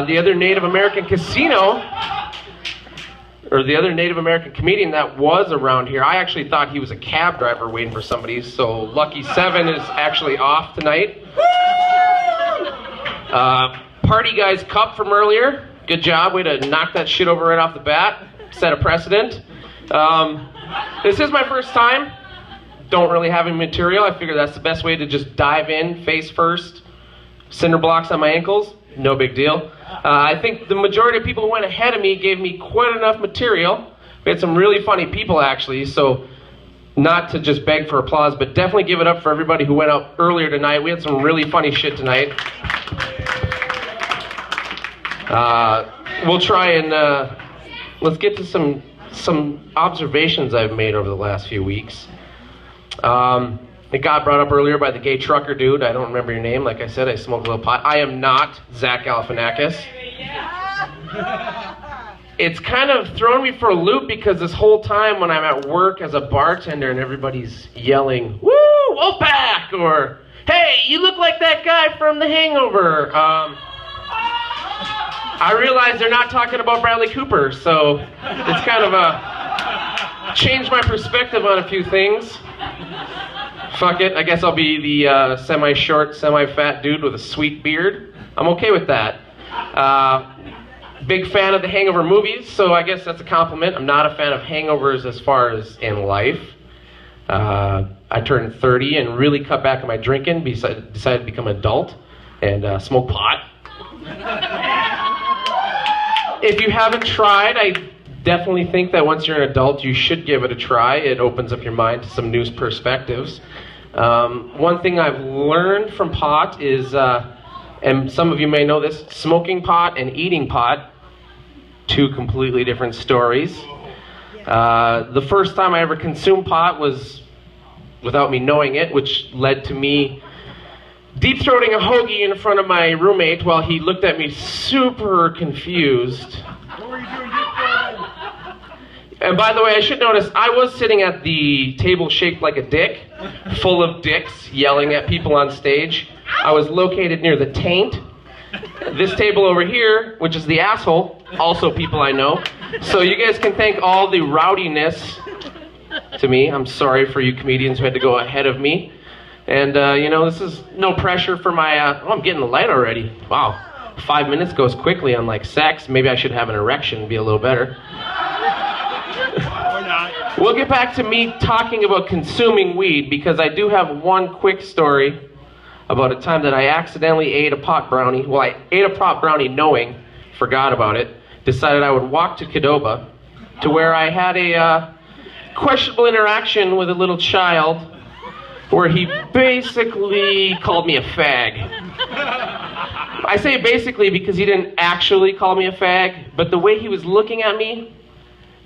The other Native American casino, or the other Native American comedian that was around here, I actually thought he was a cab driver waiting for somebody, so Lucky 7 is actually off tonight. Party Guy's Cup from earlier, good job, way to knock that shit over right off the bat, set a precedent. This is my first time, don't really have any material, I figure that's the best way to just dive in, face first, cinder blocks on my ankles, no big deal. I think the majority of people who went ahead of me gave me quite enough material. We had some really funny people actually, so not to just beg for applause, but definitely give it up for everybody who went out earlier tonight. We had some really funny shit tonight. We'll try and, let's get to some observations I've made over the last few weeks. It got brought up earlier by the gay trucker dude. I don't remember your name. Like I said, I smoke a little pot. I am not Zach Galifianakis. It's kind of thrown me for a loop because this whole time when I'm at work as a bartender and everybody's yelling, "Woo, Wolfpack!" or "Hey, you look like that guy from The Hangover." I realize they're not talking about Bradley Cooper, so it's kind of changed my perspective on a few things. Fuck it, I guess I'll be the semi-short, semi-fat dude with a sweet beard. I'm okay with that. Big fan of the Hangover movies, so I guess that's a compliment. I'm not a fan of hangovers as far as in life. I turned 30 and really cut back on my drinking, decided to become an adult and smoke pot. If you haven't tried, I definitely think that once you're an adult, you should give it a try. It opens up your mind to some new perspectives. One thing I've learned from pot is, and some of you may know this, smoking pot and eating pot, two completely different stories. The first time I ever consumed pot was without me knowing it, which led to me deep-throating a hoagie in front of my roommate while he looked at me super confused. What were you doing deep-throating? And by the way, I should notice, I was sitting at the table shaped like a dick, full of dicks yelling at people on stage. I was located near the taint. This table over here, which is the asshole, also people I know. So you guys can thank all the rowdiness to me. I'm sorry for you comedians who had to go ahead of me. And, this is no pressure for my, I'm getting the light already. Wow, 5 minutes goes quickly on like sex. Maybe I should have an erection and be a little better. Or not. We'll get back to me talking about consuming weed because I do have one quick story about a time that I accidentally ate a pot brownie. Well, I ate a pot brownie knowing, forgot about it, decided I would walk to Qdoba to where I had a questionable interaction with a little child where he basically called me a fag. I say basically because he didn't actually call me a fag, but the way he was looking at me,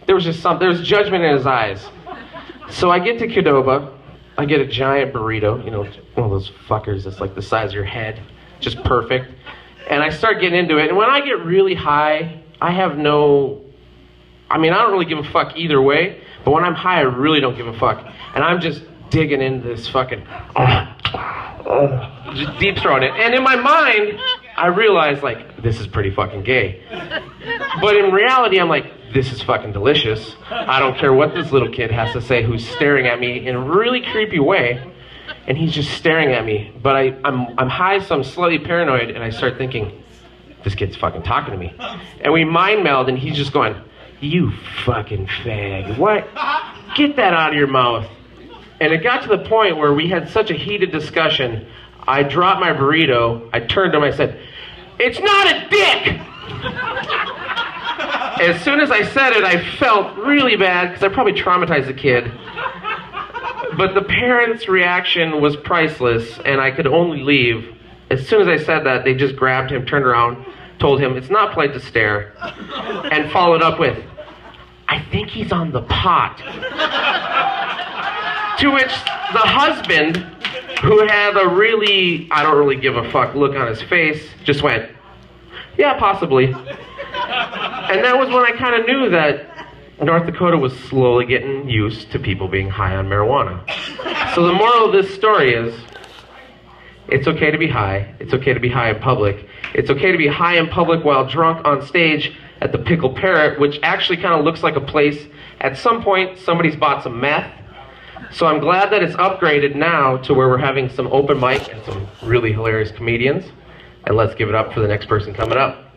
there was judgment in his eyes. So I get to Qdoba, I get a giant burrito, one of those fuckers that's like the size of your head, just perfect. And I start getting into it, and when I get really high, I don't really give a fuck either way, but when I'm high, I really don't give a fuck. And I'm just digging into this fucking, just deep throwing it. And in my mind, I realize, this is pretty fucking gay. But in reality, I'm like, this is fucking delicious. I don't care what this little kid has to say who's staring at me in a really creepy way. And he's just staring at me. But I'm high, so I'm slightly paranoid, and I start thinking, this kid's fucking talking to me. And we mind meld, and he's just going, you fucking fag. What? Get that out of your mouth. And it got to the point where we had such a heated discussion, I dropped my burrito, I turned to him, I said, it's not a dick! As soon as I said it, I felt really bad, because I probably traumatized the kid. But the parents' reaction was priceless, and I could only leave. As soon as I said that, they just grabbed him, turned around, told him, it's not polite to stare, and followed up with, I think he's on the pot. To which the husband, who had a really, I don't really give a fuck look on his face, just went, yeah, possibly. And that was when I kind of knew that North Dakota was slowly getting used to people being high on marijuana. So the moral of this story is, It's okay to be high. It's okay to be high in public. It's okay to be high in public while drunk on stage at the Pickled Parrot, which actually kind of looks like a place. At some point, somebody's bought some meth. So I'm glad that it's upgraded now to where we're having some open mic and some really hilarious comedians. And let's give it up for the next person coming up.